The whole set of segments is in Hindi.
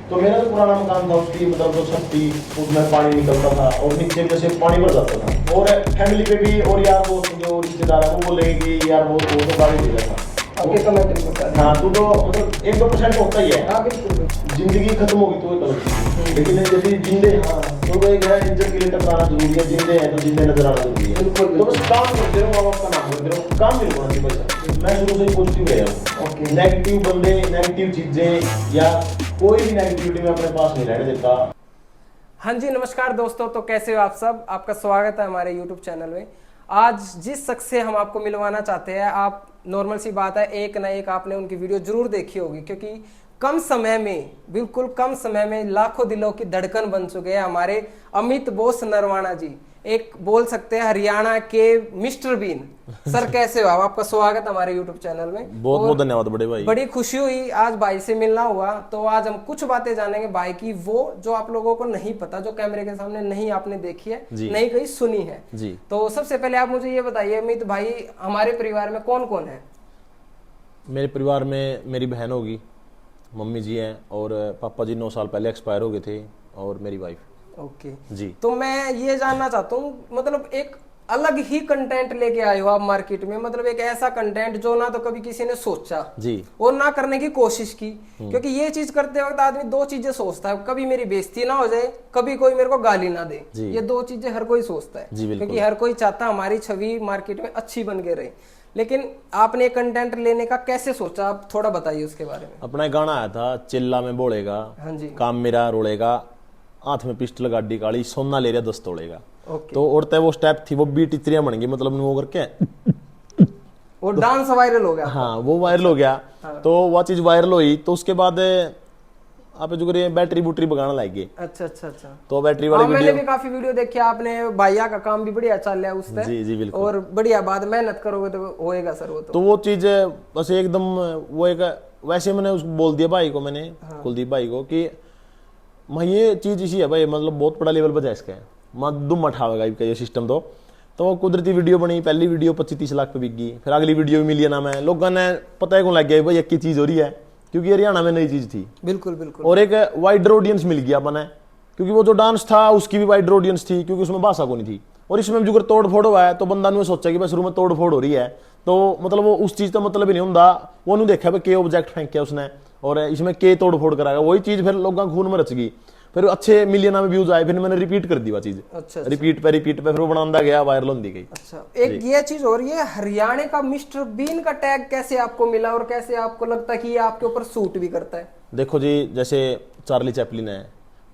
तो मेरा जो पुराना मकान था उसकी मतलब जो छत थी उसमें पानी निकलता था और नीचे जैसे पानी भर जाता था, और फैमिली पे भी और यार दोस्त जो रिश्तेदार है वो बोले कि यार वो तो गाड़ी दे रहा था। आपके कमेंट में हाँ तो मतलब 1-2% होता ही है। हाँ बिल्कुल। जिंदगी खत्म होगी तो गलत चीज है, लेकिन जैसे जिंदे हाँ तो वो एक है इज्जत के लिए टकराना जरूरी है, जिंदे हैं तो जिंदे नजर आना जरूरी है। बिल्कुल। तो बस काम करते रहो, माँ बाप का नाम करते रहो, काम नहीं होना चाहिए पैसा। मैं शुरू से ही पॉजिटिव रहा हूँ। ओके। नेगेटिव बंदे, नेगेटिव चीजें या कोई भी नेगेटिविटी में अपने पास नहीं रहने देता। हाँ जी, नमस्कार दोस्तों। तो कैसे हो आप सब? आपका स्वागत है हमारे YouTube चैनल में। आज जिस शख्स से हम आपको मिलवाना चाहते हैं, आप नॉर्मल सी बात है एक ना एक आपने उनकी वीडियो जरूर देखी होगी, क्योंकि कम समय में, बिल्कुल कम समय में लाखों दिलों की धड़कन बन चुके हैं हमारे अमित बोस नरवाना जी। एक बोल सकते हैं हरियाणा के मिस्टर बीन। सर कैसे हो आप? आपका स्वागत हमारे YouTube चैनल में। बहुत बहुत धन्यवाद बड़े भाई। बड़ी खुशी हुई आज भाई से मिलना हुआ, तो आज हम कुछ बातें जानेंगे भाई की, वो जो आप लोगों को नहीं पता, जो कैमरे के सामने नहीं आपने देखी है, नहीं कहीं सुनी है जी। तो सबसे पहले आप मुझे ये बताइए अमित भाई, हमारे परिवार में कौन कौन है? मेरे परिवार में मेरी बहन होगी, मम्मी जी हैं, और पापा जी 9 साल पहले एक्सपायर हो गए थे, और मेरी वाइफ। ओके जी। तो मैं ये जानना चाहता हूँ, मतलब एक अलग ही कंटेंट लेके आए हो आप मार्केट में, मतलब एक ऐसा कंटेंट जो ना तो कभी किसी ने सोचा जी और ना करने की कोशिश की। क्योंकि ये चीज करते वक्त आदमी दो चीजें सोचता है, कभी मेरी बेइज्जती ना हो जाए, कभी कोई मेरे को गाली ना दे। ये दो चीजें हर कोई सोचता है, क्योंकि हर कोई चाहता हमारी छवि मार्केट में अच्छी बन के रहे। लेकिन आपने कंटेंट लेने का कैसे सोचा, आप थोड़ा बताइए उसके बारे में। अपना एक गाना आया था, चिल्ला में बोलेगा, हाँ जी। काम मेरा रोलेगा, हाथ में पिस्टल गाड़ी काली, सोना ले रहा 10 तोड़ेगा। ओके। तो और वो स्टेप थी, वो बीट इतनी बन गई, मतलब वो करके और डांस वायरल हो गया। हाँ वो वायरल हो गया। तो वह चीज वायरल हुई, तो उसके बाद आप जो करिए बैटरी बूटरी बगाना लग गई। अच्छा अच्छा अच्छा। तो बैटरी वाली मैंने भी काफी वीडियो देखी, आपने भैया का काम भी बढ़िया चल रहा है उससे। जी जी बिल्कुल। और बढ़िया बात, मेहनत करोगे तो होएगा सर वो तो वो चीज बस एकदम वो एक वैसे मैंने उसको बोल दिया भाई को, मैंने कुलदीप भाई को कि मैं ये चीज इसी है भाई, मतलब बहुत बड़ा लेवल बजा इसका है, मैं दुम उठावेगा इसका ये सिस्टम। तो वो कुदरती वीडियो बनी, पहली वीडियो 25-30 लाख पे बिक गई, फिर अगली वीडियो भी मिलियन में, लोगों ने पता है कौन लग गया भाई एक ही चीज हो रही है, क्योंकि हरियाणा में नई चीज थी। बिल्कुल बिल्कुल। और एक वाइडर ऑडियंस मिल गया अपने, क्योंकि वो जो डांस था उसकी भी वाइडर ऑडियंस थी, क्योंकि उसमें भाषा को नहीं थी। और इसमें जो तोड़ फोड़ हुआ है, तो बंदा ने सोचा कि बस शुरू में तोड़ फोड़ हो रही है, तो मतलब वो उस चीज का मतलब ही नहीं होता, वो नहीं देखा के ऑब्जेक्ट फेंक उसने और इसमें के तोड़ फोड़ कराएगा, वही चीज फिर लोगों खून में रच गई, फिर अच्छे मिलियन में व्यूज आए, फिर मैंने रिपीट कर दी वो चीज। अच्छा। रिपीट पे फिर वो बनाता गया, वायरल होती गई। अच्छा, एक ये चीज हो रही है, हरियाणा का मिस्टर बीन का टैग कैसे आपको मिला और कैसे आपको लगता है कि ये आपके ऊपर सूट भी करता है? देखो जी, जैसे चार्ली चैपलिन है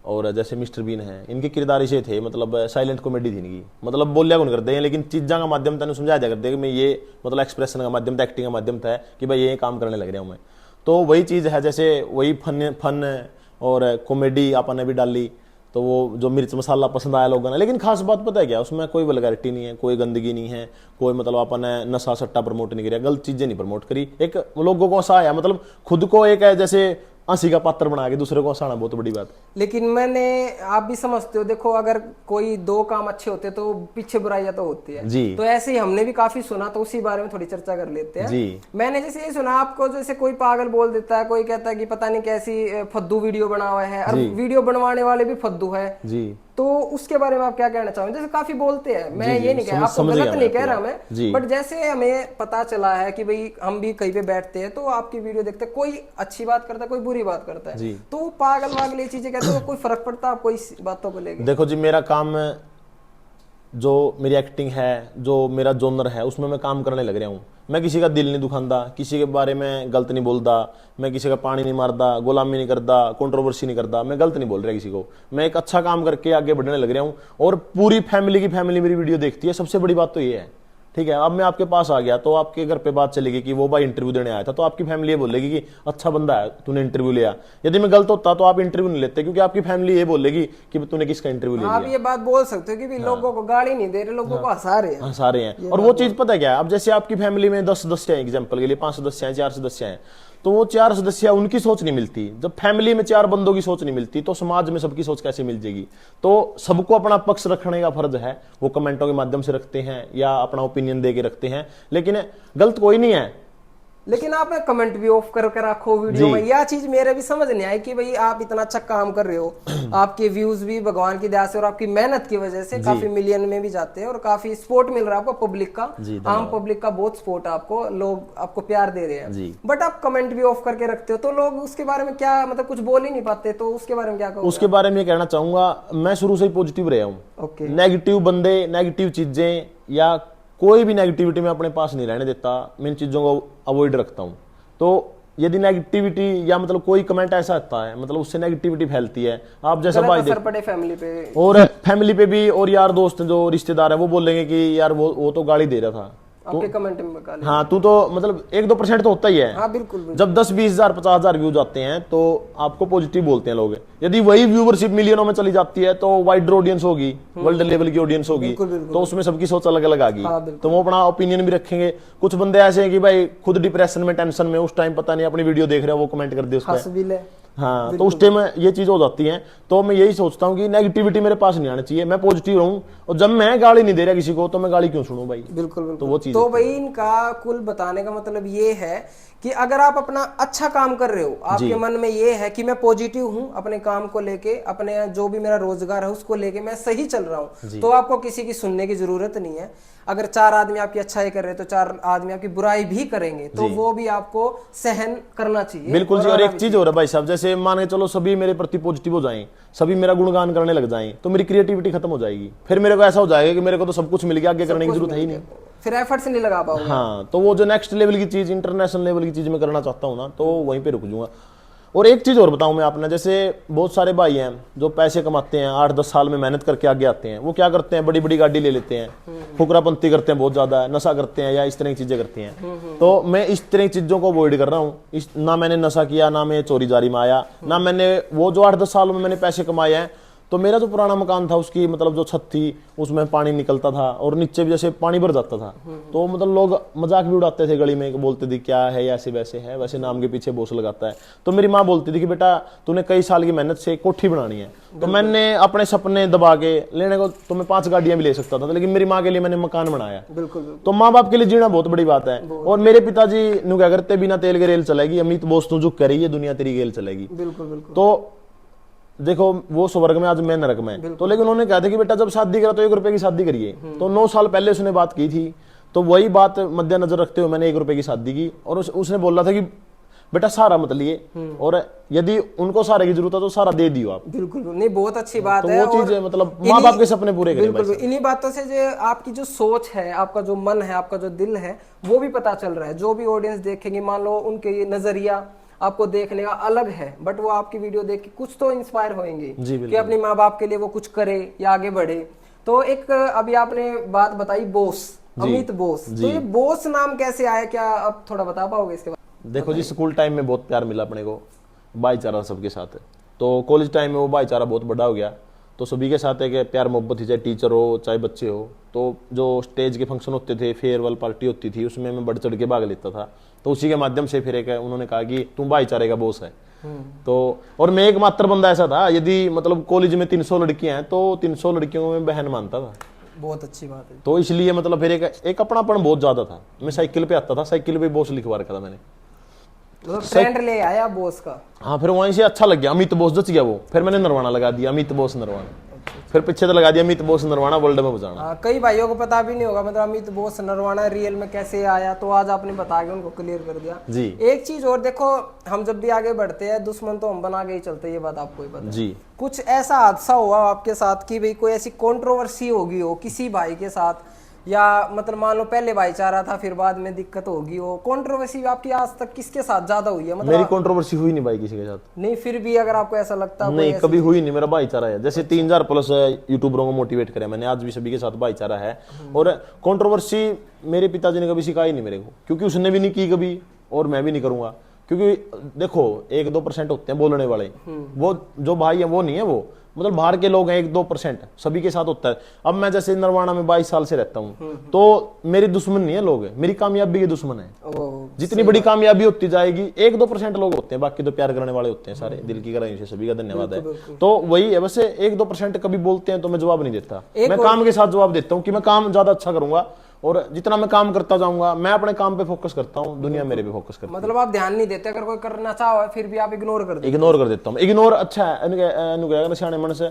और जैसे मिस्टर बीन है, इनके किरदार ऐसे थे, मतलब साइलेंट कॉमेडी थी इनकी, मतलब बोलिया कौन करते हैं, लेकिन चीज़ों का माध्यम तेन समझाया जा करते हैं कि मैं ये मतलब एक्सप्रेशन का माध्यम था, एक्टिंग का माध्यम था कि भाई ये काम करने लग रहा हूँ मैं। तो वही चीज़ है, जैसे वही फन और कॉमेडी अपन ने भी डाली, तो वो जो मिर्च मसाला पसंद आया लोगों ने। लेकिन खास बात पता है क्या, उसमें कोई वल्गैरिटी नहीं है, कोई गंदगी नहीं है, कोई मतलब अपन ने नशा सट्टा प्रमोट नहीं किया, गलत चीजें नहीं प्रमोट करी, एक लोगों को हंसाया, मतलब खुद को एक है जैसे हंसी का पात्र बना के दूसरे को हंसाना, बहुत बड़ी बात। लेकिन मैंने, आप भी समझते हो, देखो अगर कोई दो काम अच्छे होते तो पीछे बुराइयां तो होती है जी। तो ऐसे ही हमने भी काफी सुना, तो उसी बारे में थोड़ी चर्चा कर लेते हैं जी। मैंने जैसे ये सुना आपको, जैसे कोई पागल बोल देता है, कोई कहता है कि पता नहीं कैसी फद्दू वीडियो बना हुआ है, और वीडियो बनवाने वाले भी फद्दू है जी। तो उसके बारे में आप क्या कहना चाहोगे? जैसे काफी बोलते हैं, मैं ये नहीं कह रहा, आपको गलत नहीं कह रहा मैं, बट जैसे हमें पता चला है कि भाई हम भी कहीं पे बैठते हैं तो आपकी वीडियो देखते हैं, कोई अच्छी बात करता है, कोई बुरी बात करता है, तो वो पागल वागल ये चीजें कहते हैं, कोई फर्क पड़ता है आपको इस बातों को लेकर? देखो जी, मेरा काम, जो मेरी एक्टिंग है, जो मेरा जोनर है, उसमें मैं काम करने लग रहा हूँ। मैं किसी का दिल नहीं दुखाता, किसी के बारे में गलत नहीं बोलता, मैं किसी का पानी नहीं मारता, गुलामी नहीं करता, कंट्रोवर्सी नहीं करता, मैं गलत नहीं बोल रहा किसी को, मैं एक अच्छा काम करके आगे बढ़ने लग रहा हूँ। और पूरी फैमिली की फैमिली मेरी वीडियो देखती है, सबसे बड़ी बात तो ये है। ठीक है, अब मैं आपके पास आ गया तो आपके घर पे बात चलेगी कि वो भाई इंटरव्यू देने आया था, तो आपकी फैमिली ये बोलेगी कि अच्छा बंदा है, तूने इंटरव्यू लिया। यदि मैं गलत होता तो आप इंटरव्यू नहीं लेते, क्योंकि आपकी फैमिली ये बोलेगी कि तूने किसका इंटरव्यू लिया। आप ये बात बोल सकते हो कि लोगों को गाली नहीं दे रहे, लोगों को हंसा रहे हैं। हंसा रहे हैं। और वो चीज पता है क्या, अब जैसे आपकी फैमिली में 10 सदस्य हैं, एग्जाम्पल के लिए 5 सदस्य हैं, 4 सदस्य हैं, तो वो 4 सदस्य उनकी सोच नहीं मिलती। जब फैमिली में 4 बंदों की सोच नहीं मिलती तो समाज में सबकी सोच कैसे मिल जाएगी? तो सबको अपना पक्ष रखने का फर्ज है, वो कमेंटों के माध्यम से रखते हैं या अपना ओपिनियन दे के रखते हैं, लेकिन गलत कोई नहीं है। लेकिन आपने कमेंट भी ऑफ करके रखो वीडियो में, यह चीज मेरे भी समझ नहीं आई कि भाई आप इतना अच्छा काम कर रहे हो, आपके व्यूज भी भगवान की दया से और आपकी मेहनत की वजह से काफी मिलियन में भी जाते हैं और काफी सपोर्ट मिल रहा है आपको पब्लिक का, आम पब्लिक का बहुत सपोर्ट है आपको, लोग आपको प्यार दे रहे हैं। बट आप कमेंट भी ऑफ करके रखते हो तो लोग उसके बारे में क्या मतलब कुछ बोल ही नहीं पाते, तो उसके बारे में क्या कहोगे? उसके बारे में कहना चाहूंगा, मैं शुरू से ही पॉजिटिव रहा हूँ। नेगेटिव बंदे, नेगेटिव चीजें या कोई भी नेगेटिविटी में अपने पास नहीं रहने देता, मैं इन चीजों को अवॉइड रखता हूँ। तो यदि नेगेटिविटी या मतलब कोई कमेंट ऐसा आता है, मतलब उससे नेगेटिविटी फैलती है, आप जैसा भाई असर पड़े फैमिली पे और फैमिली पे भी, और यार दोस्त जो रिश्तेदार है वो बोलेंगे कि यार वो तो गाली दे रहा था आपके कमेंट में गाली। हाँ, तू तो मतलब 1-2% तो होता ही है। हाँ, बिल्कुल, बिल्कुल। जब 10-20,000 50,000 व्यूज आते हैं तो आपको पॉजिटिव बोलते हैं लोग। यदि वही व्यूवरशिप मिलियनों में चली जाती है तो वाइडर ऑडियंस होगी, वर्ल्ड लेवल की ऑडियंस होगी, तो उसमें सबकी सोच अलग अलग आगी। तो वो अपना ओपिनियन भी रखेंगे। कुछ बंदे ऐसे हैं कि भाई खुद डिप्रेशन में, टेंशन में, उस टाइम पता नहीं अपनी वीडियो देख रहे हो, वो कमेंट कर दे उस पर। हाँ, तो उस टाइम ये चीज हो जाती है। तो मैं यही सोचता हूँ कि नेगेटिविटी मेरे पास नहीं आनी चाहिए, मैं पॉजिटिव रहूं, और जब मैं गाली नहीं दे रहा किसी को तो मैं गाली क्यों सुनूं भाई? बिल्कुल, बिल्कुल। तो वो चीज, तो भाई इनका कुल बताने का मतलब ये है कि अगर आप अपना अच्छा काम कर रहे हो, आपके मन में ये है कि मैं पॉजिटिव हूं अपने काम को लेके, अपने जो भी मेरा रोजगार है उसको लेके मैं सही चल रहा हूं, तो आपको किसी की सुनने की जरूरत नहीं है। अगर 4 आदमी आपकी अच्छाई कर रहे हैं तो 4 आदमी आपकी बुराई भी करेंगे, तो वो भी आपको सहन करना चाहिए। बिल्कुल जी। और एक चीज हो रहा है भाई साहब, जैसे मान के चलो सभी मेरे प्रति पॉजिटिव हो जाएं, सभी मेरा गुणगान करने लग जाएं, तो मेरी क्रिएटिविटी खत्म हो जाएगी। फिर मेरे को ऐसा हो जाएगा कि मेरे को तो सब कुछ मिल गया, आगे करने की जरूरत है ही नहीं, फिर एफर्ट्स नहीं लगा पाओगे। हाँ, तो वो जो नेक्स्ट लेवल की चीज, इंटरनेशनल लेवल की चीज मैं करना चाहता हूँ ना, तो वहीं पे रुक जाऊंगा। और एक चीज और बताऊं मैं आपने, जैसे बहुत सारे भाई हैं जो पैसे कमाते हैं, 8-10 साल में मेहनत करके आगे आते हैं, वो क्या करते हैं, बड़ी बड़ी गाड़ी ले लेते हैं, फुकरापंती करते हैं बहुत ज्यादा, नशा करते हैं या इस तरह की चीजें करते हैं। तो मैं इस तरह की चीजों को अवॉइड कर रहा हूँ। ना मैंने नशा किया, ना मैं चोरी जारी में आया, ना मैंने वो जो 8-10 सालों में मैंने पैसे कमाए हैं, तो मेरा जो पुराना मकान था उसकी मतलब जो छत थी उसमें पानी निकलता था और नीचे भी जैसे पानी भर जाता था, तो मतलब लोग मजाक भी उड़ाते थे गली में, बोलते थे क्या है ऐसे वैसे है, वैसे नाम के पीछे बोस लगाता है। तो मेरी माँ बोलती थी कि बेटा तूने कई साल की मेहनत से कोठी बनानी है, तो मैंने अपने सपने दबा के लेने को, तो मैं 5 गाड़ियां भी ले सकता था, लेकिन मेरी माँ के लिए मैंने मकान बनाया। बिल्कुल। तो माँ बाप के लिए जीना बहुत बड़ी बात है। और मेरे पिताजी नु क्या करते, बिना तेल के रेल चलेगी, अमित बोस तू जो करी है दुनिया तेरी गेल चलेगी। बिल्कुल, बिल्कुल। तो देखो वो स्वर्ग में, आज मैं नरक में। तो लेकिन उन्होंने कहा था कि बेटा जब शादी करा तो 1 रुपए की शादी करिए। तो 9 साल पहले उसने बात की थी, तो वही बात मद्देनजर रखते हुए मैंने 1 रुपए की शादी की। और उसने बोला था कि बेटा सहारा मत लिए, और यदि उनको सहारे की जरूरत है तो सहारा दे दियो आप। बिल्कुल नहीं, बहुत अच्छी बात तो है। वो चीज मतलब माँ बाप के सपने पूरे करें। बिल्कुल, इन्हीं बातों से जो आपकी जो सोच है, आपका जो मन है, आपका जो दिल है, वो भी पता चल रहा है। जो भी ऑडियंस देखेंगे, मान लो उनके नजरिया आपको देखने का अलग है, बट वो आपकी वीडियो देख के कुछ तो इंस्पायर होंगे कि अपने माँ बाप के लिए वो कुछ करे या आगे बढ़े। तो एक अभी आपने बात बताई बोस, अमित बोस, तो ये बोस नाम कैसे आया, क्या आप थोड़ा बता पाओगे इसके बारे में? देखो जी, स्कूल टाइम में बहुत प्यार मिला अपने को, भाईचारा सबके साथ। तो कॉलेज टाइम में वो भाईचारा बहुत बड़ा हो गया, तो सभी के साथ एक प्यार मोहब्बत थी, चाहे टीचर हो चाहे बच्चे हो। तो जो स्टेज के फंक्शन होते थे, फेयरवेल पार्टी होती थी, उसमें मैं बढ़ चढ़ के भाग लेता था। तो उसी के माध्यम से फिर एक उन्होंने कहा कि तुम भाईचारे का बॉस है। तो और मैं एक मात्र बंदा ऐसा था, यदि मतलब कॉलेज में 300 लड़कियां हैं तो 300 लड़कियों में बहन मानता था। बहुत अच्छी बात है। तो इसलिए मतलब फिर एक अपनापन बहुत ज्यादा था। मैं साइकिल पे आता था, साइकिल पे बॉस लिखवा रखा था मैंने, ट्रेंड ले आया बॉस का। हाँ, फिर वहीं से अच्छा लग गया, अमित बॉस जच गया वो। फिर मैंने नरवाना लगा दिया, अमित बॉस नरवाना। फिर पीछे तो लगा दिया अमित बोस नरवाना वर्ल्ड में बजाना। कई भाइयों को पता भी नहीं होगा मतलब अमित बोस नरवाना रियल में कैसे आया, तो आज आपने बता के उनको क्लियर कर दिया जी। एक चीज और देखो, हम जब भी आगे बढ़ते हैं दुश्मन तो हम बना के ही चलते हैं, ये बात आपको ही पता जी। कुछ ऐसा हादसा हुआ आपके साथ कि भाई कोई ऐसी कंट्रोवर्सी होगी हो किसी भाई के साथ, या मतलब मान लो पहले भाईचारा था फिर बाद में दिक्कत होगी हो, कंट्रोवर्सी आपकी आज तक किसके साथ ज्यादा हुई है? मतलब मेरी कंट्रोवर्सी हुई नहीं भाई किसी के साथ। नहीं, फिर भी अगर आपको ऐसा लगता है? नहीं, कभी हुई नहीं, मेरा भाईचारा है। जैसे 3000 प्लस यूट्यूबरों को मोटिवेट करे मैंने, आज भी सभी के साथ भाईचारा है। और कंट्रोवर्सी मेरे पिताजी ने कभी सिखाई नहीं मेरे को, क्योंकि उसने भी नहीं की कभी और मैं भी नहीं करूंगा। क्योंकि देखो 1-2% होते हैं बोलने वाले, वो जो भाई है वो नहीं है, वो मतलब बाहर के लोग हैं 1-2%, सभी के साथ होता है। अब मैं जैसे नरवाना में 22 साल से रहता हूँ, तो मेरी दुश्मन नहीं है लोग, मेरी कामयाबी के दुश्मन है। जितनी बड़ी कामयाबी होती जाएगी 1-2% लोग होते हैं, बाकी तो प्यार करने वाले होते हैं सारे, दिल की गहराई से सभी का धन्यवाद है। तो वही है, वैसे 1-2% कभी बोलते हैं तो मैं जवाब नहीं देता, मैं काम के साथ जवाब देता हूँ कि मैं काम ज्यादा अच्छा करूंगा और जितना मैं काम करता जाऊंगा, मैं अपने काम पे फोकस करता हूँ, दुनिया मेरे पे फोकस करती मतलब आप ध्यान नहीं देते, अगर कोई करना चाहो फिर भी आप इग्नोर कर है, देते। इग्नोर कर देता हूँ। इग्नोर अच्छा है, सियाने मन से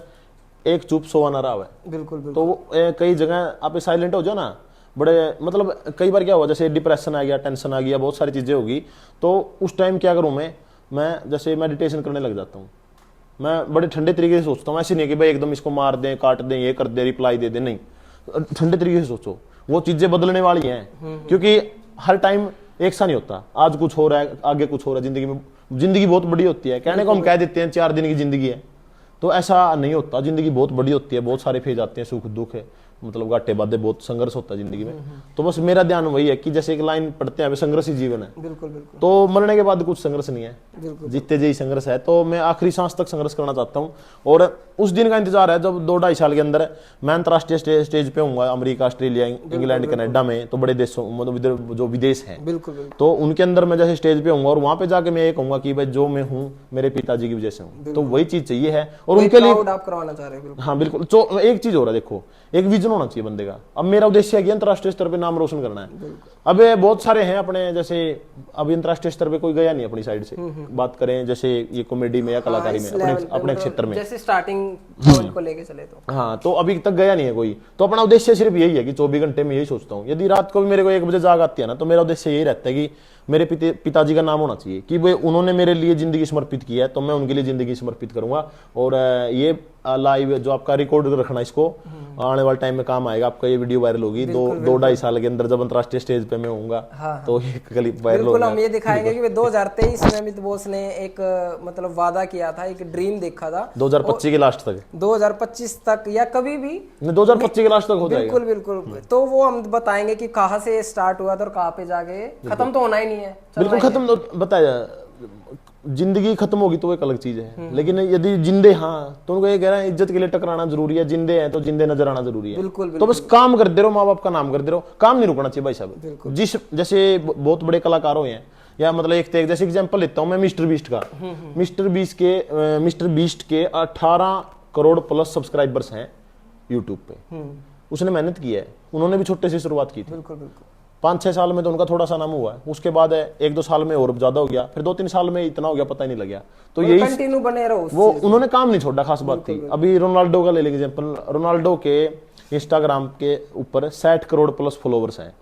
एक चुप सोवा ना रहा है। बिल्कुल बिल्कुल। तो कई जगह आप साइलेंट हो जाओ ना, बड़े मतलब कई बार क्या हुआ, जैसे डिप्रेशन आ गया, टेंशन आ गया, बहुत सारी चीजें होगी, तो उस टाइम क्या करूं मैं जैसे मेडिटेशन करने लग जाता हूँ। मैं बड़े ठंडे तरीके से सोचता हूँ, ऐसे नहीं कि भाई एकदम इसको मार दें, काट दें, ये कर दें, रिप्लाई दे दें, नहीं, ठंडे तरीके से सोचो, वो चीजें बदलने वाली हैं। क्योंकि हर टाइम एक सा नहीं होता, आज कुछ हो रहा है, आगे कुछ हो रहा है जिंदगी में। जिंदगी बहुत बड़ी होती है, कहने को हम कह देते हैं 4 दिन की जिंदगी है, तो ऐसा नहीं होता। जिंदगी बहुत बड़ी होती है, बहुत सारे फेज आते हैं, सुख दुख है, मतलब घाटे बाधे, बहुत संघर्ष होता है जिंदगी में। तो बस मेरा ध्यान वही है कि जैसे एक लाइन पढ़ते हैं, संघर्ष ही जीवन है। बिल्कुल बिल्कुल। तो मरने के बाद कुछ संघर्ष नहीं है, बिल्कुल। जीते जी संघर्ष है। तो मैं आखिरी सांस तक संघर्ष करना चाहता हूँ, और उस दिन का इंतजार है जब 2-2.5 साल के अंदर मैं अंतर्राष्ट्रीय स्टेज पे हूँ, अमेरिका, ऑस्ट्रेलिया, इंग्लैंड, कनाडा में, तो बड़े देशों, मतलब जो विदेश हैं, बिल्कुल बिल्कुल। तो उनके अंदर मैं जैसे स्टेज पे हूँ, और वहां पे जाके मैं ये कहूंगा कि भाई जो मैं हूँ मेरे पिताजी की वजह से हूँ। तो वही चीज चाहिए है, और उनके लिए आप करवाना चाह रहे हैं। बिल्कुल। हाँ बिल्कुल। तो एक चीज हो रहा है, देखो, एक विजन होना चाहिए बंदे का। अब मेरा उद्देश्य है कि अंतर्राष्ट्रीय स्तर पे नाम रोशन करना है। अब बहुत सारे हैं अपने, जैसे अभी अंतर्राष्ट्रीय स्तर पे कोई गया नहीं अपनी साइड से, बात करें जैसे ये कॉमेडी में या कलाकारी में, अपने क्षेत्र में, जैसे स्टार्टिंग को लेके चले तो। हाँ, तो अभी तक गया नहीं है कोई। तो अपना उद्देश्य सिर्फ यही है कि 24 घंटे में यही सोचता हूँ। यदि रात को भी मेरे को 1 बजे जाग आती है ना, तो मेरा उद्देश्य यही रहता है कि मेरे पिताजी का नाम होना चाहिए कि भाई उन्होंने मेरे लिए जिंदगी समर्पित की है, तो मैं उनके लिए जिंदगी समर्पित करूंगा। और ये लाइव जो आपका रिकॉर्ड रखना, इसको आने वाले टाइम में काम आएगा। आपका ये वीडियो वायरल होगी 2-2.5 साल के अंदर, जब अंतर्राष्ट्रीय स्टेज पे मैं होऊंगा। हाँ, तो ये क्लिप वायरल बिल्कुल। होगा। हम ये दिखाएंगे कि 2023 में अमित बोस ने एक मतलब वादा किया था, एक ड्रीम देखा था 2025 के लास्ट तक, 2025 तक या कभी भी 2025 के लास्ट तक हो जाएगा। बिल्कुल बिल्कुल। तो वो हम बताएंगे कि कहाँ से स्टार्ट हुआ था और कहाँ पे जाके खत्म तो होना ही नहीं है। बिल्कुल खत्म तो बताया, जिंदगी खत्म होगी तो एक अलग चीज है, लेकिन यदि जिंदे, हाँ, तो उनको ये कह रहे हैं इज्जत के लिए टकराना जरूरी है, जिंदे हैं तो जिंदे नजर आना जरूरी है। बिल्कुल, तो बस काम करते रहो, माँ बाप का नाम करते रहो, काम नहीं रुकना चाहिए भाई साहब। जिस जैसे बहुत बड़े कलाकार हुए हैं, या मतलब एक जैसे एग्जांपल लेता हूं मैं मिस्टर बीस्ट का। मिस्टर बीस्ट के 18 करोड़ प्लस सब्सक्राइबर्स हैं यूट्यूब पे। उसने मेहनत की है, उन्होंने भी छोटे से शुरुआत की थी। बिल्कुल बिल्कुल। 5-6 साल में तो उनका थोड़ा सा नाम हुआ है, उसके बाद 1-2 साल में और ज्यादा हो गया, फिर 2-3 साल में इतना हो गया पता ही नहीं लगा। तो यही कंटिन्यू बने रहो, वो उन्होंने काम नहीं छोड़ा, खास बात थी। अभी रोनाल्डो का ले लेंगे एग्जांपल, रोनाल्डो के इंस्टाग्राम के ऊपर 60 करोड़ प्लस फॉलोवर्स हैं।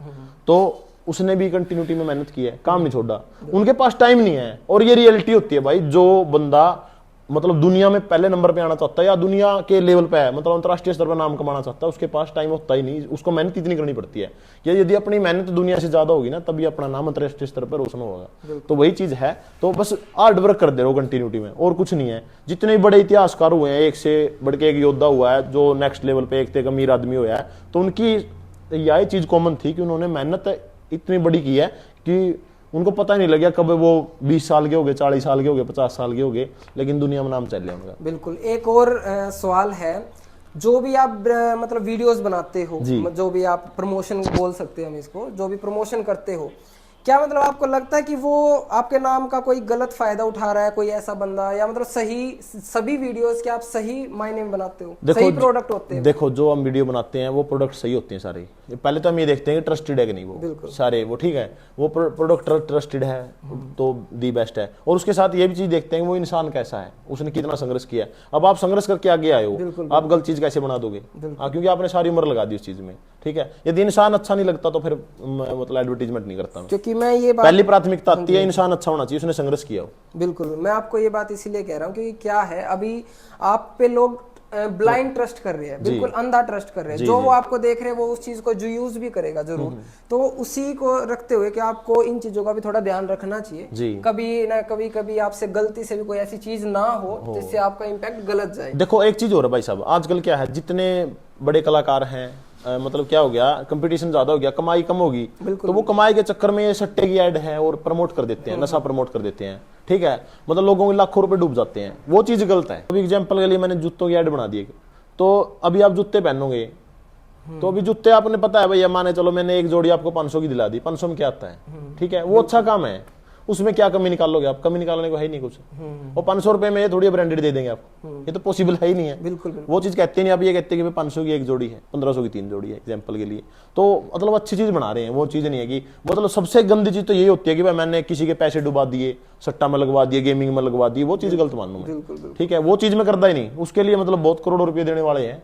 तो उसने भी कंटिन्यूटी में मेहनत की है, काम नहीं छोड़ा। उनके पास टाइम नहीं है, और ये रियलिटी होती है भाई। जो बंदा मतलब दुनिया में पहले नंबर पे आना चाहता है, या दुनिया के लेवल पे है, मतलब अंतर्राष्ट्रीय स्तर पर नाम कमाना चाहता है, उसके पास टाइम होता ही नहीं। उसको मेहनत इतनी करनी पड़ती है, या यदि अपनी मेहनत दुनिया से ज्यादा होगी ना, तभी अपना नाम अंतर्राष्ट्रीय स्तर पर रोशन होगा। तो वही चीज है। तो बस हार्ड वर्क कर दे रहो कंटिन्यूटी में, और कुछ नहीं है। जितने बड़े इतिहासकार हुए हैं, एक से बढ़ के एक योद्धा हुआ है जो नेक्स्ट लेवल पे, एक अमीर आदमी हुआ है, तो उनकी यही चीज कॉमन थी कि उन्होंने मेहनत इतनी बड़ी की है कि उनको पता ही नहीं लगा कब वो 20 साल के हो गए, 40 साल के हो गए, 50 साल के हो गए, लेकिन दुनिया में नाम चल गया उनका। बिल्कुल। एक और सवाल है, जो भी आप मतलब वीडियोस बनाते हो, जो भी आप प्रमोशन बोल सकते हैं हम इसको, जो भी प्रमोशन करते हो, क्या मतलब आपको लगता है कि वो आपके नाम का कोई गलत फायदा उठा रहा है, कोई ऐसा बंदा, या मतलब सही सभी वीडियोस के आप सही मायने में बनाते हो, सही प्रोडक्ट होते हैं? देखो, जो हम वीडियो बनाते हैं वो प्रोडक्ट सही होते हैं सारे। पहले तो हम ये देखते हैं कि ट्रस्टेड है कि नहीं वो सारे, वो ठीक है, वो प्रोडक्ट ट्रस्टेड है तो दी बेस्ट है। और उसके साथ ये भी चीज देखते हैं वो इंसान कैसा है, उसने कितना संघर्ष किया है। अब आप संघर्ष करके आगे आए हो, आप गलत चीज कैसे बना दोगे? क्योंकि आपने सारी उम्र लगा दी उस चीज में, ठीक है। यदि इंसान अच्छा नहीं लगता तो फिर मतलब एडवर्टीजमेंट नहीं करता। क्योंकि मैं ये बात, पहली प्राथमिकता आती है इंसान अच्छा होना चाहिए, उसने संघर्ष किया हो। बिल्कुल। मैं आपको ये बात इसीलिए कह रहा हूँ क्योंकि क्या है, अभी आप पे लोग ब्लाइंड ट्रस्ट कर रहे हैं, बिल्कुल अंधा ट्रस्ट कर रहे हैं। जो वो आपको देख रहे हैं वो उस चीज को जो यूज भी करेगा जरूर। तो उसी को रखते हुए कि आपको इन चीजों का भी थोड़ा ध्यान रखना चाहिए। कभी ना कभी आपसे गलती से भी कोई ऐसी चीज ना हो जिससे आपका इम्पैक्ट गलत जाए। देखो, एक चीज हो रहा है भाई साहब, आजकल क्या है, जितने बड़े कलाकार हैं, मतलब क्या हो गया, कंपटीशन ज्यादा हो गया, कमाई कम होगी, तो वो कमाई के चक्कर में ये सट्टे की ऐड है और प्रमोट कर देते हैं, नशा प्रमोट कर देते हैं, ठीक है। मतलब लोगों के लाखों रुपए डूब जाते हैं, वो चीज गलत है। अभी एग्जांपल के लिए मैंने जूतों की ऐड बना दी, तो अभी आप जूते पहनोगे, तो अभी जूते आपने पता है भैया, माने चलो मैंने एक जोड़ी आपको 500 की दिला दी, 500 में क्या आता है, ठीक है, वो अच्छा काम है। उसमें क्या कमी निकालोगे आप? कमी निकालने को है ही नहीं कुछ। और 500 रुपए में ये थोड़ी ब्रांडेड दे देंगे आपको, ये तो पॉसिबल है ही नहीं है। बिल्कुल वो चीज कहते नहीं, आप ये कहते हैं कि 500 की एक जोड़ी है, 1500 की 3 जोड़ी है एग्जाम्पल के लिए। तो मतलब अच्छी चीज बना रहे हैं, वो चीज नहीं है कि मतलब सबसे गंदी चीज तो यही होती है कि भाई मैंने किसी के पैसे डुबा दिए, सट्टा में लगवा दिए, गेमिंग में लगवा दिए, वो चीज गलत मानूं मैं। ठीक है, वो चीज में करता ही नहीं, उसके लिए मतलब बहुत करोड़ों रुपए देने वाले हैं,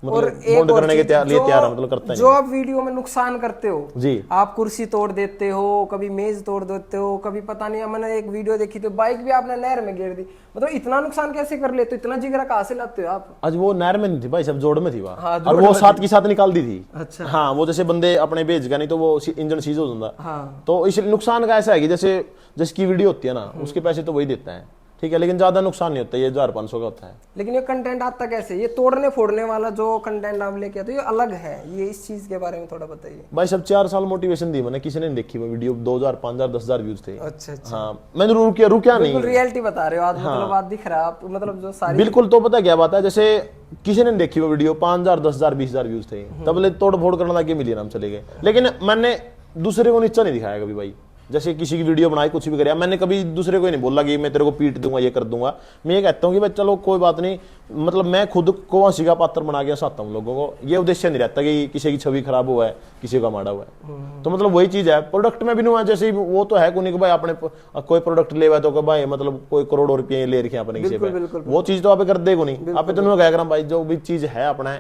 और मतलब एक बॉन्ड और करने के चीज, लिए तैयार है, मतलब करता है जो आप वीडियो में नुकसान करते हो जी। आप कुर्सी तोड़ देते हो, कभी मेज तोड़ देते हो, कभी पता नहीं, मैंने एक वीडियो देखी थी बाइक भी आपने नहर में गिर दी। मतलब इतना नुकसान कैसे कर लेते हो? इतना जिगरा कहाँ से लाते हो आप? आज वो नहर में नहीं थी भाई, सब जोड़ में थी वहाँ। हाँ, और वो साथ की साथ निकाल दी थी। अच्छा। हाँ, वो जैसे बंदे अपने भेज गए, नहीं तो वो इंजन सीज हो जाता। हाँ। तो इस नुकसान का ऐसा है कि जैसे जिसकी वीडियो होती है ना, उसके पैसे तो वही देता है, ठीक है, लेकिन ज्यादा नुकसान नहीं होता, ये 1500 का होता है। लेकिन ये कंटेंट आता कैसे? ये तोड़ने फोड़ने वाला जो कंटेंट आप लेके आते हो ये अलग है, ये इस चीज के बारे में थोड़ा बताइए भाई। सब 4 साल मोटिवेशन दी मैंने, किसी ने नहीं देखी वो वीडियो, 2000 5000 10,000 व्यूज थे। अच्छा। हाँ, मैंने रुकिया नहीं, रियलिटी बता रहे हो आज। मतलब बात दिख रहा है आप, मतलब जो सारी बिल्कुल। तो पता क्या बात है, जैसे किसी ने नहीं देखी वो वीडियो, 5000 10,000 20,000 व्यूज थे, तब ले तोड़ फोड़ करने लगे, मिलियन हम चले गए। लेकिन मैंने दूसरे को नीचा नहीं दिखाया कभी भाई। जैसे किसी की वीडियो बनाई, कुछ भी कराया, मैंने कभी दूसरे को ही नहीं बोला कि मैं तेरे को पीट दूंगा, ये कर दूंगा। मैं ये कहता हूँ कि भाई चलो कोई बात नहीं, मतलब मैं खुद को हंसी का पात्र बना के हंसाता हूँ लोगों को। ये उद्देश्य नहीं रहता कि किसी की छवि खराब हुआ है, किसी का माड़ा हुआ है। तो मतलब वही चीज है प्रोडक्ट में भी नहीं हुआ। जैसे वो तो है कोई भाई अपने कोई प्रोडक्ट ले हुआ तो भाई मतलब कोई करोड़ों रुपये ले रखे अपने किसी पे, वो चीज तो आप कर देगो नहीं। आप तो कह रहा भाई जो भी चीज है अपना,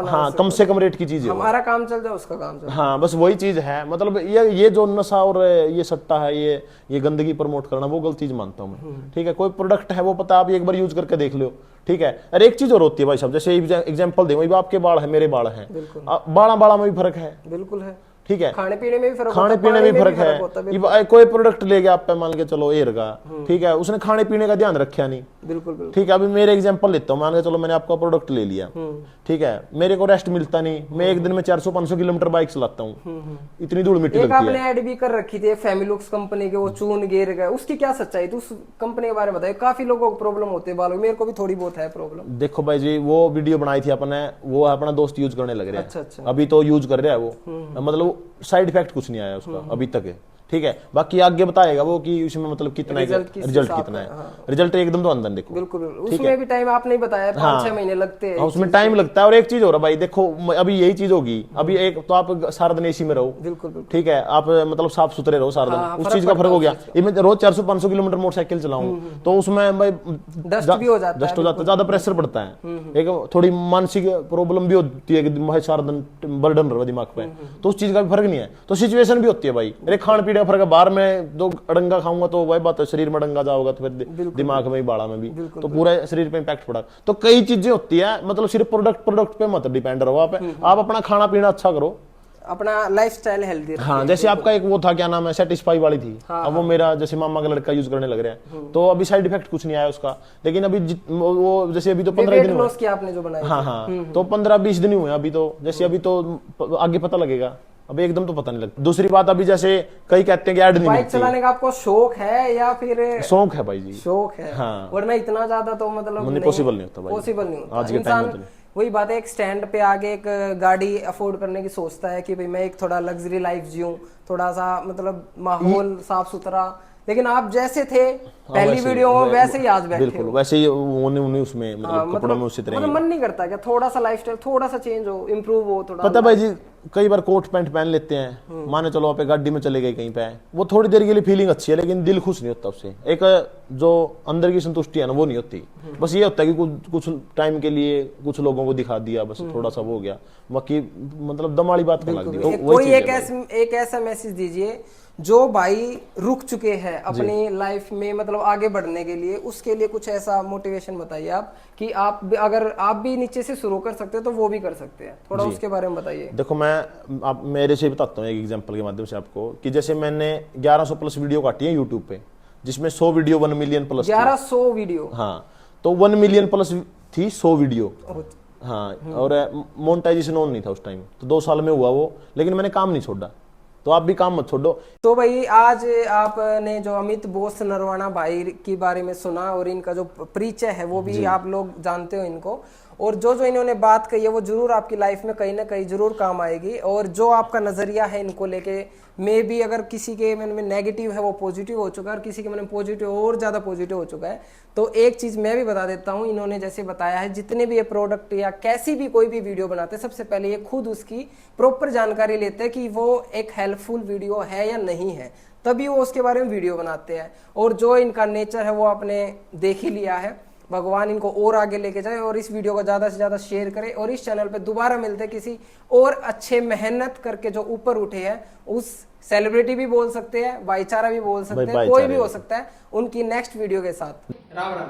हाँ, कम से कम रेट की चीज है, हमारा काम चल जाए उसका काम चल। हाँ, बस वही चीज है। मतलब ये जो नशा और ये सट्टा है, ये गंदगी प्रमोट करना, वो गलत चीज मानता हूँ मैं। ठीक है, कोई प्रोडक्ट है वो पता, आप एक बार यूज करके देख लो। ठीक है, अरे एक चीज और होती है भाई साहब, जैसे एग्जांपल दें, आपके बाल है, मेरे बाल हैं, बाड़ा में भी फर्क है। बिल्कुल है। ठीक है, खाने पीने में भी फर्क, खाने पीने में भी फर्क है। कोई प्रोडक्ट ले गया आप पे, मान के चलो एयर का, ठीक है, उसने खाने पीने का ध्यान रखा नहीं। बिल्कुल। ठीक है, अभी मेरे एग्जांपल लेता हूँ, मान के चलो मैंने आपका प्रोडक्ट ले लिया, ठीक है, मेरे को रेस्ट मिलता नहीं, मैं एक दिन में 400-500 किलोमीटर बाइक चलाता हूँ, इतनी धूल मिट्टी लगती है। आपने ऐड भी कर रखी थी फैमिलुक्स कंपनी के, वो चून गिर गए, उसकी क्या सच्चाई थी? उस कंपनी के बारे में बताइए। काफी लोगों को प्रॉब्लम होती है बालों, मेरे को भी थोड़ी बहुत है प्रॉब्लम। देखो भाई जी, वो वीडियो बनाई थी अपने, वो अपना दोस्त यूज करने लग रहा है। अच्छा। अभी तो यूज कर रहा है वो, मतलब साइड इफेक्ट कुछ नहीं आया उसका अभी तक है। ठीक है, बाकी आगे बताएगा वो कि उसमें मतलब कितना रिजल्ट कितना है। रिजल्ट एकदम तो अंदर देखो। बिल्कुल, उसमें भी टाइम आपने ही बताया, 5-6 महीने लगते हैं। उसमें टाइम लगता है। और एक चीज हो रहा भाई, देखो अभी यही चीज होगी, अभी एक तो आप सारा दिन एसी में रहो, बिल्कुल, ठीक है, आप मतलब साफ सुथरे रहो सारा दिन, उस चीज का फर्क हो गया। मैं रोज 400-500 किलोमीटर मोटरसाइकिल चलाऊं तो उसमें भाई डस्ट भी हो जाता है, ज्यादा प्रेशर पड़ता है, एक थोड़ी मानसिक प्रॉब्लम भी होती है कि सारा दिन बर्डन रहा दिमाग पे, तो उस चीज का भी फर्क नहीं है। तो सिचुएशन भी होती है भाई, अरे खान पीने का फर्क है। बाहर में दो अड़ंगा खाऊंगा तो वही बात है, शरीर में अड़ंगा जाओगा तो फिर दिमाग में भी, बाड़ा में भी, तो पूरा शरीर पे इंपैक्ट पड़ा। तो कई चीजें होती है, मतलब सिर्फ प्रोडक्ट पे मत डिपेंड रहो आप अपना खाना पीना अच्छा करो, अपना लाइफस्टाइल हेल्दी। हाँ, जैसे आपका एक वो था, क्या नाम है, सेटिस्फाई वाली थी। अब वो मेरा जैसे मामा का लड़का यूज करने लग रहा है, तो अभी साइड इफेक्ट कुछ नहीं आया उसका। लेकिन अभी वो जैसे अभी तो 15 दिन हुए आपने जो बनाया, हाँ, तो 15-20 दिन हुए अभी तो, जैसे अभी तो आगे पता लगेगा, अभी एकदम तो पता नहीं लगता। दूसरी बात, अभी जैसे कई कहते हैं कि ऐड नहीं बाइक चलाने का आपको शौक है या फिर? शौक है भाई जी, शौक है। हाँ, वरना इतना ज्यादा तो मतलब पॉसिबल नहीं होता भाई, पॉसिबल नहीं होता। आज के टाइम में। वही बात है, एक स्टैंड पे आगे एक गाड़ी अफोर्ड करने की सोचता है कि भाई मैं एक थोड़ा लग्जरी लाइफ जीऊं, थोड़ा सा मतलब माहौल साफ सुथरा। लेकिन आप जैसे थे पहली वीडियो में वैसे ही आज बैठे हो। बिल्कुल वैसे ही उन्हें उसमें मतलब कपड़ों में उसी तरह। मतलब मन नहीं करता क्या थोड़ा सा लाइफस्टाइल थोड़ा सा चेंज हो, इंप्रूव हो थोड़ा? पता भाई जी, कई बार कोट पैंट पहन लेते हैं, माने चलो आप गाड़ी में चले गए कहीं पे, वो थोड़ी देर के लिए फीलिंग अच्छी है, लेकिन दिल खुश नहीं होता उससे। एक जो अंदर की संतुष्टि है ना, वो नहीं होती। बस ये होता है कि कुछ टाइम के लिए कुछ लोगों को दिखा दिया, बस थोड़ा सा वो हो गया, बाकी मतलब दम वाली बात लग दी। कोई एक ऐसा मैसेज दीजिए जो भाई रुक चुके हैं अपनी लाइफ में, मतलब आगे बढ़ने के लिए, उसके लिए कुछ ऐसा मोटिवेशन बताइए आप कि अगर आप भी नीचे से शुरू कर सकते हो तो वो भी कर सकते हैं, थोड़ा उसके बारे में बताइए। देखो, मैं आप मेरे से बताता हूँ एक एग्जांपल के माध्यम से आपको, कि जैसे मैंने 1100 प्लस वीडियो काटी है यूट्यूब पे, जिसमें 100 वीडियो 1 मिलियन प्लस। 1100 वीडियो? हाँ, तो 1 मिलियन प्लस थी 100 वीडियो। हाँ, और मोनेटाइजेशन ऑन नहीं था उस टाइम, तो 2 साल में हुआ वो, लेकिन मैंने काम नहीं छोड़ा। तो आप भी काम मत छोड़ो। तो भाई आज आपने जो अमित बोस नरवाना भाई के बारे में सुना, और इनका जो परिचय है वो भी आप लोग जानते हो इनको, और जो जो इन्होंने बात कही है वो जरूर आपकी लाइफ में कहीं ना कहीं जरूर काम आएगी। और जो आपका नजरिया है इनको लेके, मे भी अगर किसी के मन में नेगेटिव है वो पॉजिटिव हो चुका है और किसी के मन में पॉजिटिव और ज्यादा पॉजिटिव हो चुका है। तो एक चीज मैं भी बता देता हूँ, इन्होंने जैसे बताया है जितने भी ये प्रोडक्ट या कैसी भी कोई भी वीडियो बनाते हैं, सबसे पहले ये खुद उसकी प्रॉपर जानकारी लेते हैं कि वो एक हेल्पफुल वीडियो है या नहीं है, तभी वो उसके बारे में वीडियो बनाते हैं। और जो इनका नेचर है वो आपने देख ही लिया है। भगवान इनको और आगे लेके जाए और इस वीडियो को ज़्यादा से ज़्यादा शेयर करें। और इस चैनल पे दोबारा मिलते हैं किसी और अच्छे मेहनत करके जो ऊपर उठे हैं, उस सेलिब्रिटी भी बोल सकते हैं, भाईचारा भी बोल सकते हैं, कोई भी हो सकता है, उनकी नेक्स्ट वीडियो के साथ। राम राम।